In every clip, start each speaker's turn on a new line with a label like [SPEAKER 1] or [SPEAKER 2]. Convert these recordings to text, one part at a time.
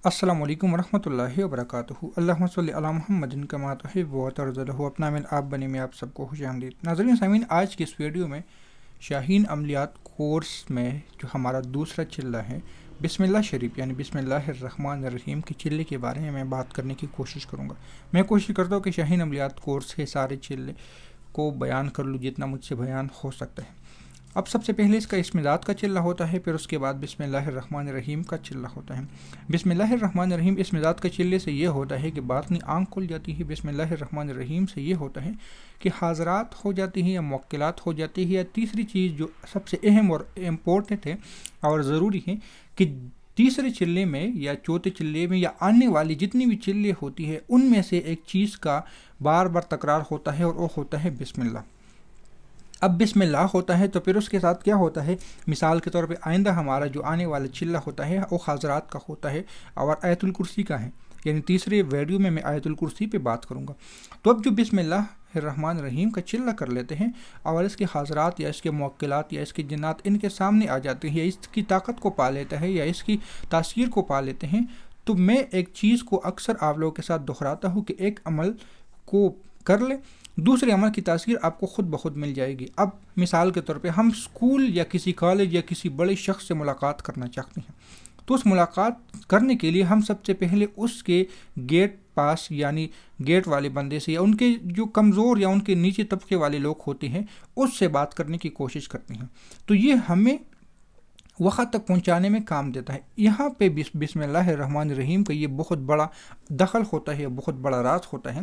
[SPEAKER 1] السلام علیکم ورحمۃ اللہ وبرکاتہ۔ اللہم صلی علی محمد کما تحب و ترضى اپنا من آپ بنے میں آپ سب کو خوش آمدید۔ ناظرین سامعین، آج کی اس ویڈیو میں شاہین عملیات کورس میں جو ہمارا دوسرا چلہ ہے بسم اللہ شریف یعنی بسم اللہ الرحمن الرحیم کے چلے کے بارے میں بات کرنے کی کوشش کروں گا۔ میں کوشش کرتا ہوں کہ شاہین عملیات کورس کے سارے چلے کو بیان کر لوں جتنا مجھ سے بیان ہو سکتا ہے۔ اب سب سے پہلے اس کا اسم ذات کا چلہ ہوتا ہے، پھر اس کے بعد بسم اللہ الرحمن الرحیم کا چلہ ہوتا ہے۔ بسم اللہ الرحمن الرحیم اسم ذات کا چلے سے یہ ہوتا ہے کہ باطنی آنکھ کھل جاتی ہے۔ بسم اللہ الرحمن الرحیم سے یہ ہوتا ہے کہ حاضرات ہو جاتی ہیں یا موکلات ہو جاتی ہے، یا تیسری چیز جو سب سے اہم اور امپورٹنٹ ہے اور ضروری ہے کہ تیسرے چلے میں یا چوتھے چلے میں یا آنے والی جتنی بھی چلے ہوتی ہے ان میں سے ایک چیز کا بار بار تکرار ہوتا ہے اور وہ ہوتا ہے بسم اللہ۔ اب بسم اللہ ہوتا ہے تو پھر اس کے ساتھ کیا ہوتا ہے، مثال کے طور پہ آئندہ ہمارا جو آنے والا چلہ ہوتا ہے وہ حاضرات کا ہوتا ہے اور آیت الکرسی کا ہے، یعنی تیسرے ویڈیو میں آیت الکرسی پہ بات کروں گا۔ تو اب جو بسم اللہ الرحمن الرحیم کا چلہ کر لیتے ہیں اور اس کے حاضرات یا اس کے موکلات یا اس کے جنات ان کے سامنے آ جاتے ہیں یا اس کی طاقت کو پا لیتا ہے یا اس کی تاثیر کو پا لیتے ہیں، تو میں ایک چیز کو اکثر آپ لوگوں کے ساتھ دہراتا ہوں کہ ایک عمل کو کر لے، دوسرے عمل کی تاثیر آپ کو خود بخود مل جائے گی۔ اب مثال کے طور پہ ہم اسکول یا کسی کالج یا کسی بڑے شخص سے ملاقات کرنا چاہتے ہیں، تو اس ملاقات کرنے کے لیے ہم سب سے پہلے اس کے گیٹ پاس یعنی گیٹ والے بندے سے یا ان کے جو کمزور یا ان کے نیچے طبقے والے لوگ ہوتے ہیں اس سے بات کرنے کی کوشش کرتے ہیں، تو یہ ہمیں وقت تک پہنچانے میں کام دیتا ہے۔ یہاں پہ بسم اللہ الرحمن الرحیم کا یہ بہت بڑا دخل ہوتا ہے، بہت بڑا راز ہوتا ہے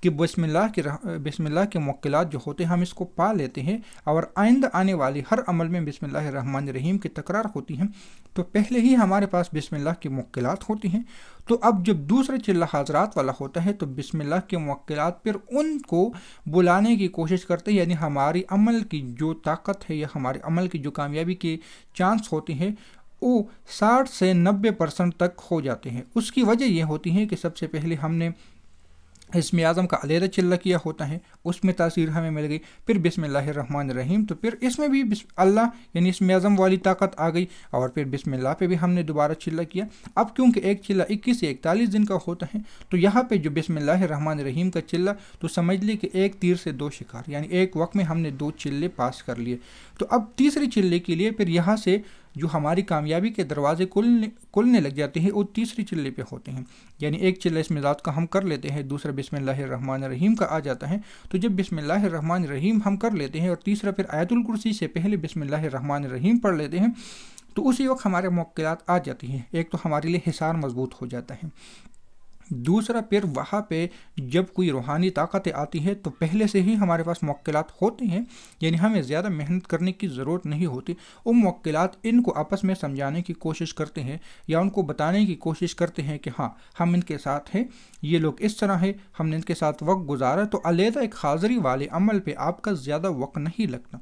[SPEAKER 1] کہ بسم اللہ کے موکلات جو ہوتے ہیں ہم اس کو پا لیتے ہیں اور آئندہ آنے والی ہر عمل میں بسم اللہ الرحمن الرحیم کی تکرار ہوتی ہیں، تو پہلے ہی ہمارے پاس بسم اللہ کے موکلات ہوتی ہیں۔ تو اب جب دوسرا چلہ حاضرات والا ہوتا ہے تو بسم اللہ کے موکلات پھر ان کو بلانے کی کوشش کرتے ہیں، یعنی ہماری عمل کی جو طاقت ہے یا ہمارے عمل کی جو کامیابی کے چانس ہوتے ہیں وہ 60 سے 90% تک ہو جاتے ہیں۔ اس کی وجہ یہ ہوتی ہے کہ سب سے پہلے ہم نے اسم اعظم کا علیحدہ چلہ کیا ہوتا ہے، اس میں تاثیر ہمیں مل گئی، پھر بسم اللہ الرحمن الرحیم، تو پھر اس میں بھی اللہ یعنی اسم اعظم والی طاقت آ گئی اور پھر بسم اللہ پہ بھی ہم نے دوبارہ چلہ کیا۔ اب کیونکہ ایک چلہ 21 سے 41 دن کا ہوتا ہے تو یہاں پہ جو بسم اللہ الرحمن الرحیم کا چلہ تو سمجھ لے کہ ایک تیر سے دو شکار، یعنی ایک وقت میں ہم نے 2 چلے پاس کر لیے۔ تو اب تیسرے چلے کے لیے پھر یہاں سے جو ہماری کامیابی کے دروازے کھلنے لگ جاتے ہیں وہ تیسری چلے پہ ہوتے ہیں، یعنی ایک چلہ اسم ذات کا ہم کر لیتے ہیں، دوسرا بسم اللہ الرحمن الرحیم کا آ جاتا ہے، تو جب بسم اللہ الرحمن الرحیم ہم کر لیتے ہیں اور تیسرا پھر آیت الکرسی سے پہلے بسم اللہ الرحمن الرحیم پڑھ لیتے ہیں تو اسی وقت ہمارے موکلات آ جاتی ہیں۔ ایک تو ہمارے لیے حصار مضبوط ہو جاتا ہے، دوسرا پھر وہاں پہ جب کوئی روحانی طاقتیں آتی ہے تو پہلے سے ہی ہمارے پاس موکلات ہوتے ہیں، یعنی ہمیں زیادہ محنت کرنے کی ضرورت نہیں ہوتی۔ وہ موکلات ان کو آپس میں سمجھانے کی کوشش کرتے ہیں یا ان کو بتانے کی کوشش کرتے ہیں کہ ہاں ہم ان کے ساتھ ہیں، یہ لوگ اس طرح ہے، ہم نے ان کے ساتھ وقت گزارا، تو علیحدہ ایک حاضری والے عمل پہ آپ کا زیادہ وقت نہیں لگتا،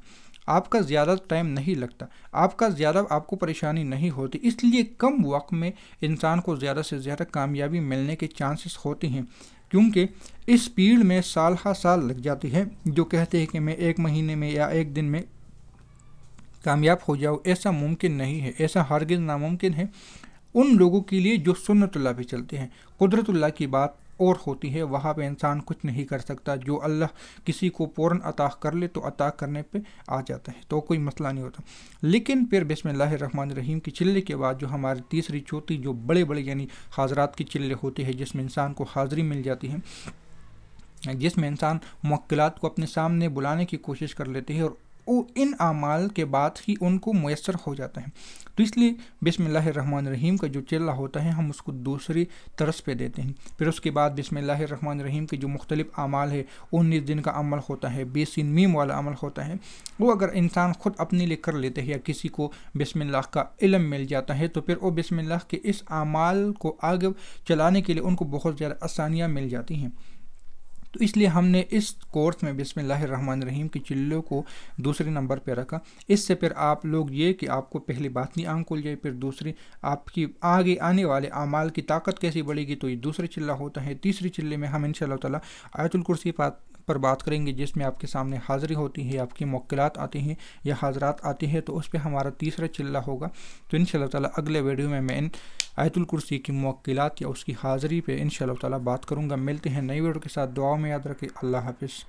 [SPEAKER 1] آپ کا زیادہ ٹائم نہیں لگتا، آپ کو پریشانی نہیں ہوتی، اس لیے کم وقت میں انسان کو زیادہ سے زیادہ کامیابی ملنے کے چانسز ہوتے ہیں، کیونکہ اس اسپیڈ میں سال ہا سال لگ جاتی ہے۔ جو کہتے ہیں کہ میں 1 مہینے میں یا 1 دن میں کامیاب ہو جاؤ، ایسا ممکن نہیں ہے، ایسا ہرگز ناممکن ہے ان لوگوں کے لیے جو سنت اللہ پہ چلتے ہیں۔ قدرت اللہ کی بات اور ہوتی ہے، وہاں پہ انسان کچھ نہیں کر سکتا، جو اللہ کسی کو فوراً عطا کر لے تو عطا کرنے پہ آ جاتا ہے، تو کوئی مسئلہ نہیں ہوتا۔ لیکن پھر بسم اللہ الرحمن الرحیم کی چلے کے بعد جو ہماری تیسری چوتھی جو بڑے یعنی حاضرات کی چلے ہوتے ہیں جس میں انسان کو حاضری مل جاتی ہے، جس میں انسان موکلات کو اپنے سامنے بلانے کی کوشش کر لیتے ہیں اور وہ ان اعمال کے بعد ہی ان کو میسر ہو جاتا ہے، تو اس لیے بسم اللہ الرحمن الرحیم کا جو چلہ ہوتا ہے ہم اس کو دوسری طرز پہ دیتے ہیں۔ پھر اس کے بعد بسم اللہ الرحمن الرحیم کے جو مختلف اعمال ہے، 19 دن کا عمل ہوتا ہے، 20 میم والا عمل ہوتا ہے، وہ اگر انسان خود اپنے لیے کر لیتے ہیں یا کسی کو بسم اللہ کا علم مل جاتا ہے تو پھر وہ بسم اللہ کے اس اعمال کو آگے چلانے کے لیے ان کو بہت زیادہ آسانیاں مل جاتی ہیں۔ تو اس لیے ہم نے اس کورس میں بسم اللہ الرحمن الرحیم کے چلوں کو دوسرے نمبر پہ رکھا۔ اس سے پھر آپ لوگ یہ کہ آپ کو پہلے باطنی آنکھ کھل جائے، پھر دوسری آپ کی آگے آنے والے اعمال کی طاقت کیسے بڑھے گی، تو یہ دوسرے چلہ ہوتا ہے۔ تیسری چلے میں ہم انشاءاللہ تعالیٰ آیت الکرسی پر بات کریں گے، جس میں آپ کے سامنے حاضری ہوتی ہے، آپ کی موکلات آتی ہیں یا حاضرات آتی ہیں، تو اس پہ ہمارا تیسرا چلہ ہوگا۔ تو انشاءاللہ تعالیٰ اگلے ویڈیو میں ان آیت الکرسی کی موکلات یا اس کی حاضری پہ انشاءاللہ تعالیٰ بات کروں گا۔ ملتے ہیں نئی ویڈیو کے ساتھ، دعاؤں میں یاد رکھیں۔ اللہ حافظ۔